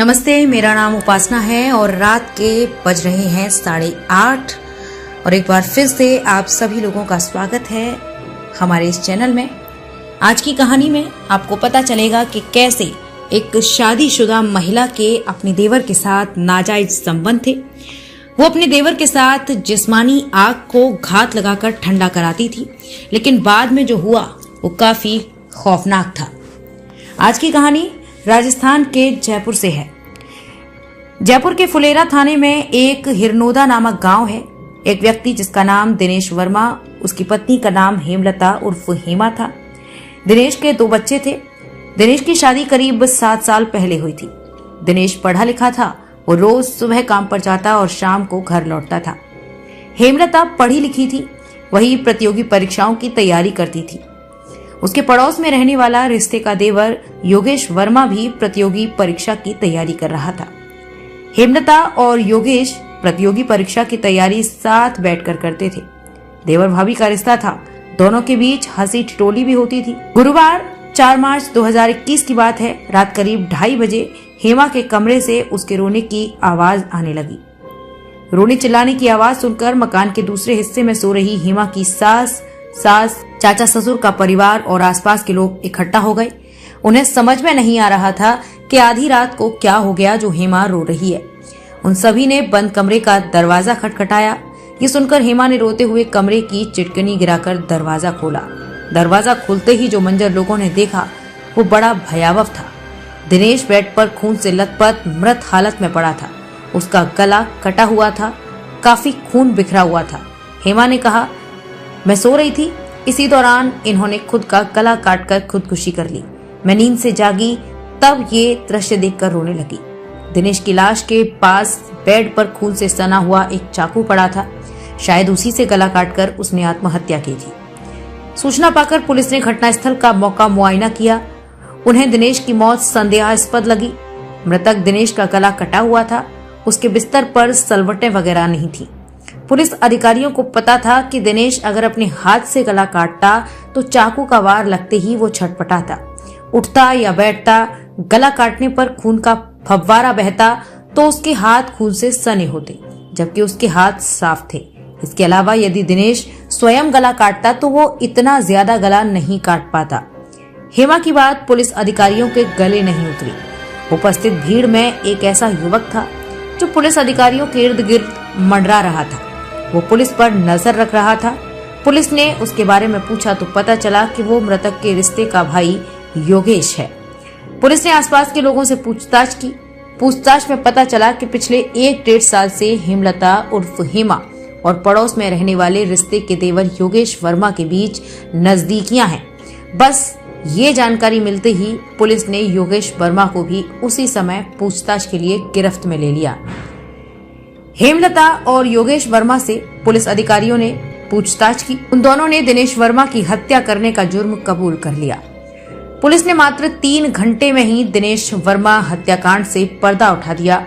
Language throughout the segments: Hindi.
नमस्ते, मेरा नाम उपासना है और रात के बज रहे हैं 8:30 और एक बार फिर से आप सभी लोगों का स्वागत है हमारे इस चैनल में। आज की कहानी में आपको पता चलेगा कि कैसे एक शादीशुदा महिला के अपने देवर के साथ नाजायज संबंध थे। वो अपने देवर के साथ जिस्मानी आग को घात लगाकर ठंडा कराती थी, लेकिन बाद में जो हुआ वो काफी खौफनाक था। आज की कहानी राजस्थान के जयपुर से है। जयपुर के फुलेरा थाने में एक हिरनोदा नामक गांव है। एक व्यक्ति जिसका नाम दिनेश वर्मा, उसकी पत्नी का नाम हेमलता उर्फ हेमा था। दिनेश के 2 बच्चे थे। दिनेश की शादी करीब 7 साल पहले हुई थी। दिनेश पढ़ा लिखा था। वो रोज सुबह काम पर जाता और शाम को घर लौटता था। हेमलता पढ़ी लिखी थी, वही प्रतियोगी परीक्षाओं की तैयारी करती थी। उसके पड़ोस में रहने वाला रिश्ते का देवर योगेश वर्मा भी प्रतियोगी परीक्षा की तैयारी कर रहा था। हेमलता और योगेश प्रतियोगी परीक्षा की तैयारी साथ बैठकर करते थे। देवर भाभी का रिश्ता था। दोनों के बीच हंसी ठिठोली भी होती थी। गुरुवार 4 मार्च 2021 की बात है। रात करीब 2:30 बजे हेमा के कमरे से उसके रोने की आवाज आने लगी। रोने चिल्लाने की आवाज सुनकर मकान के दूसरे हिस्से में सो रही हेमा की सास, चाचा ससुर का परिवार और आसपास के लोग इकट्ठा हो गए। उन्हें समझ में नहीं आ रहा था कि आधी रात को क्या हो गया जो हेमा रो रही है। उन सभी ने बंद कमरे का दरवाजा खटखटाया। ये सुनकर हेमा ने रोते हुए कमरे की चिटकनी गिराकर दरवाजा खोला। दरवाजा खुलते ही जो मंजर लोगों ने देखा वो बड़ा भयावह था। दिनेश बेड पर खून से लथपथ मृत हालत में पड़ा था। उसका गला कटा हुआ था, काफी खून बिखरा हुआ था। हेमा ने कहा, मैं सो रही थी, इसी दौरान इन्होंने खुद का गला काटकर खुदकुशी कर ली। मैं नींद से जागी तब ये दृश्य देखकर रोने लगी। दिनेश की लाश के पास बेड पर खून से सना हुआ एक चाकू पड़ा था। शायद उसी से गला काटकर उसने आत्महत्या की थी। सूचना पाकर पुलिस ने घटनास्थल का मौका मुआयना किया। उन्हें दिनेश की मौत संदेहास्पद लगी। मृतक दिनेश का गला कटा हुआ था। उसके बिस्तर पर सलवटें वगैरह नहीं थी। पुलिस अधिकारियों को पता था कि दिनेश अगर अपने हाथ से गला काटता तो चाकू का वार लगते ही वो छटपटाता, उठता या बैठता। गला काटने पर खून का फव्वारा बहता तो उसके हाथ खून से सने होते, जबकि उसके हाथ साफ थे। इसके अलावा यदि दिनेश स्वयं गला काटता तो वो इतना ज्यादा गला नहीं काट पाता। हेमा की बात पुलिस अधिकारियों के गले नहीं उतरी। उपस्थित भीड़ में एक ऐसा युवक था जो पुलिस अधिकारियों के इर्द गिर्द मंडरा रहा था। वो पुलिस पर नजर रख रहा था। पुलिस ने उसके बारे में पूछा तो पता चला कि वो मृतक के रिश्ते का भाई योगेश है। पुलिस ने आसपास के लोगों से पूछताछ की। पूछताछ में पता चला कि पिछले 1-1.5 साल से हेमलता उर्फ हेमा और पड़ोस में रहने वाले रिश्ते के देवर योगेश वर्मा के बीच नजदीकियां हैं। बस ये जानकारी मिलते ही पुलिस ने योगेश वर्मा को भी उसी समय पूछताछ के लिए गिरफ्त में ले लिया। हेमलता और योगेश वर्मा से पुलिस अधिकारियों ने पूछताछ की। उन दोनों ने दिनेश वर्मा की हत्या करने का जुर्म कबूल कर लिया। पुलिस ने मात्र 3 घंटे में ही दिनेश वर्मा हत्याकांड से पर्दा उठा दिया।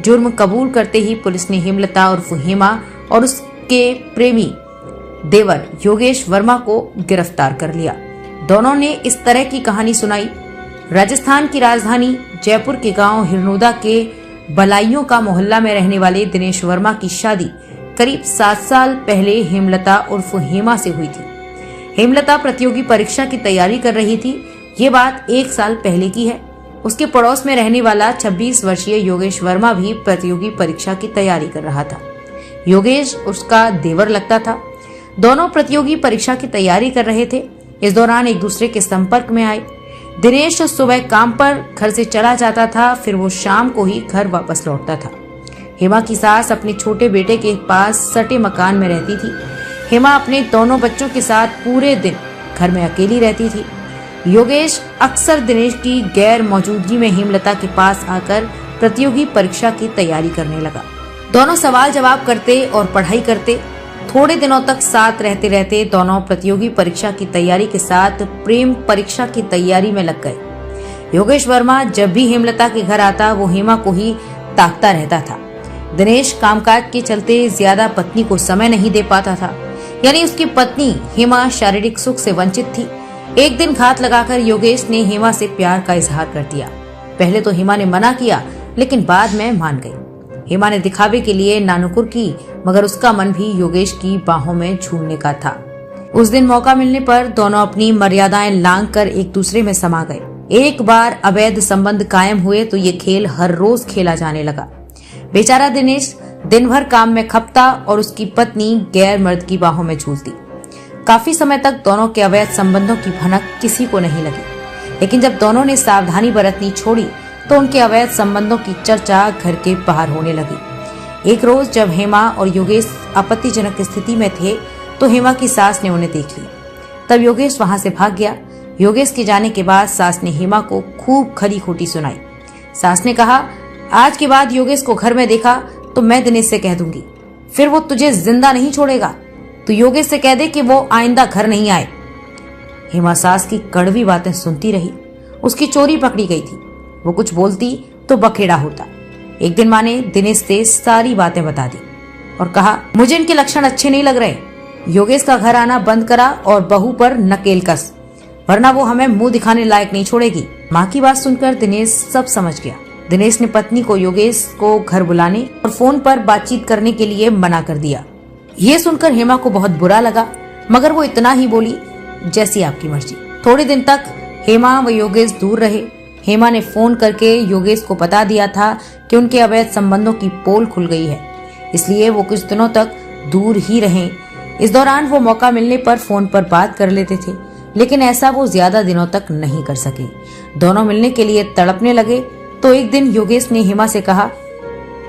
जुर्म कबूल करते ही पुलिस ने हेमलता उर्फ हेमा और उसके प्रेमी देवर योगेश वर्मा को गिरफ्तार कर लिया। दोनों ने इस तरह की कहानी सुनाई। राजस्थान की राजधानी जयपुर के गांव हिरनोदा के बलाइयों का मोहल्ला में रहने वाले दिनेश वर्मा की शादी करीब 7 साल पहले हेमलता उर्फ हेमा से हुई थी। हेमलता प्रतियोगी परीक्षा की तैयारी कर रही थी। ये बात 1 साल पहले की है। उसके पड़ोस में रहने वाला 26 वर्षीय योगेश वर्मा भी प्रतियोगी परीक्षा की तैयारी कर रहा था। योगेश उसका देवर लगता था। दोनों प्रतियोगी परीक्षा की तैयारी कर रहे थे। इस दौरान एक दूसरे के संपर्क में आए। दिनेश सुबह काम पर घर से चला जाता था, फिर वो शाम को ही घर वापस लौटता था। हेमा की सास अपने छोटे बेटे के पास सटे मकान में रहती थी। हेमा अपने दोनों बच्चों के साथ पूरे दिन घर में अकेली रहती थी। योगेश अक्सर दिनेश की गैर मौजूदगी में हेमलता के पास आकर प्रतियोगी परीक्षा की तैयारी करने लगा। दोनों सवाल जवाब करते और पढ़ाई करते। थोड़े दिनों तक साथ रहते रहते दोनों प्रतियोगी परीक्षा की तैयारी के साथ प्रेम परीक्षा की तैयारी में लग गए। योगेश वर्मा जब भी हेमलता के घर आता वो हेमा को ही ताकता रहता था। दिनेश कामकाज के चलते ज्यादा पत्नी को समय नहीं दे पाता था, यानी उसकी पत्नी हेमा शारीरिक सुख से वंचित थी। एक दिन घात लगाकर योगेश ने हेमा से प्यार का इजहार कर दिया। पहले तो हेमा ने मना किया, लेकिन बाद में मान गई। हेमा ने दिखावे के लिए नानुकुर की, मगर उसका मन भी योगेश की बाहों में झूलने का था। उस दिन मौका मिलने पर दोनों अपनी मर्यादाएं लांघ कर एक दूसरे में समा गए। एक बार अवैध संबंध कायम हुए तो ये खेल हर रोज खेला जाने लगा। बेचारा दिनेश दिन भर काम में खपता और उसकी पत्नी गैर मर्द की बाहों में झूलती। काफी समय तक दोनों के अवैध संबंधों की भनक किसी को नहीं लगी, लेकिन जब दोनों ने सावधानी बरतनी छोड़ी तो उनके अवैध संबंधों की चर्चा घर के बाहर होने लगी। एक रोज जब हेमा और योगेश आपत्तिजनक स्थिति में थे तो हेमा की सास ने उन्हें देख लिया। तब योगेश वहां से भाग गया। योगेश के जाने के बाद सास ने हेमा को खूब खरी खोटी सुनाई। सास ने कहा, आज के बाद योगेश को घर में देखा तो मैं दिनेश से कह दूंगी, फिर वो तुझे जिंदा नहीं छोड़ेगा। तू योगेश से कह दे कि वो आइंदा घर नहीं आए। हेमा सास की कड़वी बातें सुनती रही। उसकी चोरी पकड़ी गई थी। वो कुछ बोलती तो बखेड़ा होता। एक दिन माँ ने दिनेश से सारी बातें बता दी और कहा, मुझे इनके लक्षण अच्छे नहीं लग रहे। योगेश का घर आना बंद करा और बहू पर नकेल कस, वरना वो हमें मुंह दिखाने लायक नहीं छोड़ेगी। माँ की बात सुनकर दिनेश सब समझ गया। दिनेश ने पत्नी को योगेश को घर बुलाने और फोन पर बातचीत करने के लिए मना कर दिया। ये सुनकर हेमा को बहुत बुरा लगा, मगर वो इतना ही बोली, जैसी आपकी मर्जी। थोड़े दिन तक हेमा व योगेश दूर रहे। हेमा ने फोन करके योगेश को बता दिया था कि उनके अवैध संबंधों की पोल खुल गई है, इसलिए वो कुछ दिनों तक दूर ही रहे। इस दौरान वो मौका मिलने पर फोन पर बात कर लेते थे, लेकिन ऐसा वो ज्यादा दिनों तक नहीं कर सके। दोनों मिलने के लिए तड़पने लगे तो एक दिन योगेश ने हेमा से कहा,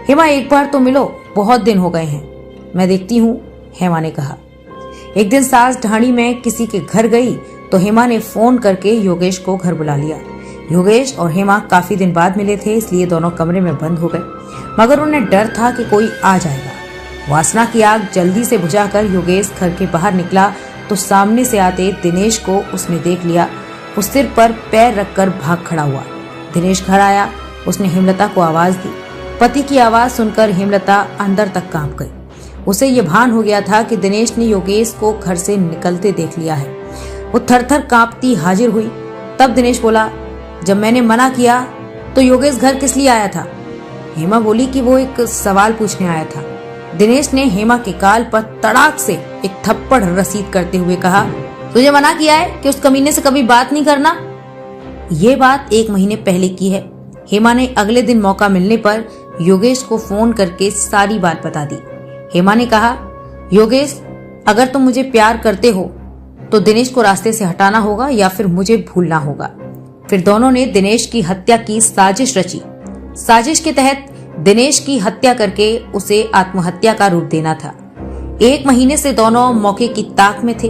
हेमा एक बार तो मिलो, बहुत दिन हो गए हैं। मैं देखती हूँ, हेमा ने कहा। एक दिन सास ढाणी में किसी के घर गई तो हेमा ने फोन करके योगेश को घर बुला लिया। योगेश और हेमा काफी दिन बाद मिले थे, इसलिए दोनों कमरे में बंद हो गए, मगर उन्हें डर था कि कोई आ जाएगा। वासना की आग जल्दी से बुझाकर योगेश घर के बाहर निकला तो सामने से आते दिनेश को उसने देख लिया। वो सिर पर पैर रखकर भाग खड़ा हुआ। दिनेश घर आया। उसने हेमलता को आवाज दी। पति की आवाज सुनकर हेमलता अंदर तक कांप गई। उसे ये भान हो गया था कि दिनेश ने योगेश को घर से निकलते देख लिया है। वो थरथर कांपती हाजिर हुई। तब दिनेश बोला, जब मैंने मना किया तो योगेश घर किस लिए आया था? हेमा बोली कि वो एक सवाल पूछने आया था। दिनेश ने हेमा के गाल पर तड़ाक से एक थप्पड़ रसीद करते हुए कहा, तुझे मना किया है कि उस कमीने से कभी बात नहीं करना। ये बात 1 महीने पहले की है। हेमा ने अगले दिन मौका मिलने पर योगेश को फोन करके सारी बात बता दी। हेमा ने कहा, योगेश, अगर तुम मुझे प्यार करते हो तो दिनेश को रास्ते से हटाना होगा या फिर मुझे भूलना होगा। फिर दोनों ने दिनेश की हत्या की साजिश रची। साजिश के तहत दिनेश की हत्या करके उसे आत्महत्या का रूप देना था। 1 महीने से दोनों मौके की ताक में थे।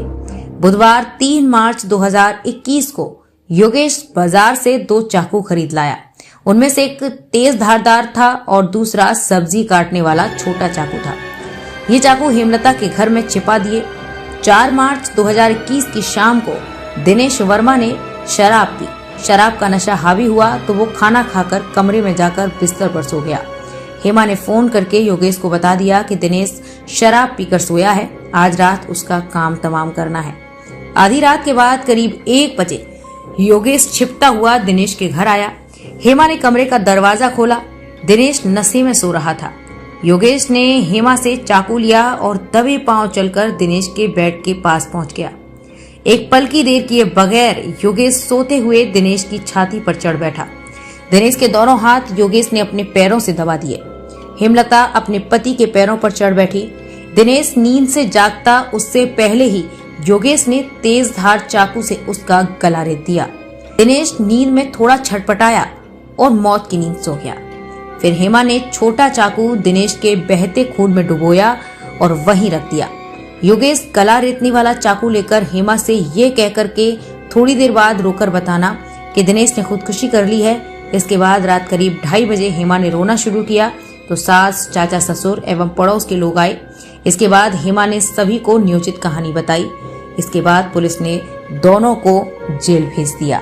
बुधवार 3 मार्च 2021 को योगेश बाजार से 2 चाकू खरीद लाया। उनमें से एक तेज धारदार था और दूसरा सब्जी काटने वाला छोटा चाकू था। ये चाकू हेमलता के घर में छिपा दिए। 4 मार्च 2021 की शाम को दिनेश वर्मा ने शराब पी। शराब का नशा हावी हुआ तो वो खाना खाकर कमरे में जाकर बिस्तर पर सो गया। हेमा ने फोन करके योगेश को बता दिया कि दिनेश शराब पीकर सोया है, आज रात उसका काम तमाम करना है। आधी रात के बाद करीब 1 बजे योगेश छिपता हुआ दिनेश के घर आया। हेमा ने कमरे का दरवाजा खोला। दिनेश नशे में सो रहा था। योगेश ने हेमा से चाकू लिया और दबे पांव चलकर दिनेश के बेड के पास पहुंच गया। एक पल की देर किए बगैर योगेश सोते हुए दिनेश की छाती पर चढ़ बैठा। दिनेश के दोनों हाथ योगेश ने अपने पैरों से दबा दिए। हेमलता अपने पति के पैरों पर चढ़ बैठी। दिनेश नींद से जागता उससे पहले ही योगेश ने तेज धार चाकू से उसका गला रेत दिया। दिनेश नींद में थोड़ा छटपटाया और मौत की नींद सो गया। फिर हेमा ने छोटा चाकू दिनेश के बहते खून में डुबोया और वहीं रख दिया। योगेश गला रेतने वाला चाकू लेकर हेमा से ये कहकर के थोड़ी देर बाद रोकर बताना कि दिनेश ने खुदकुशी कर ली है। इसके बाद रात करीब 2:30 बजे हेमा ने रोना शुरू किया तो सास, चाचा, ससुर एवं पड़ोस के लोग आए। इसके बाद हेमा ने सभी को नियोजित कहानी बताई। इसके बाद पुलिस ने दोनों को जेल भेज दिया।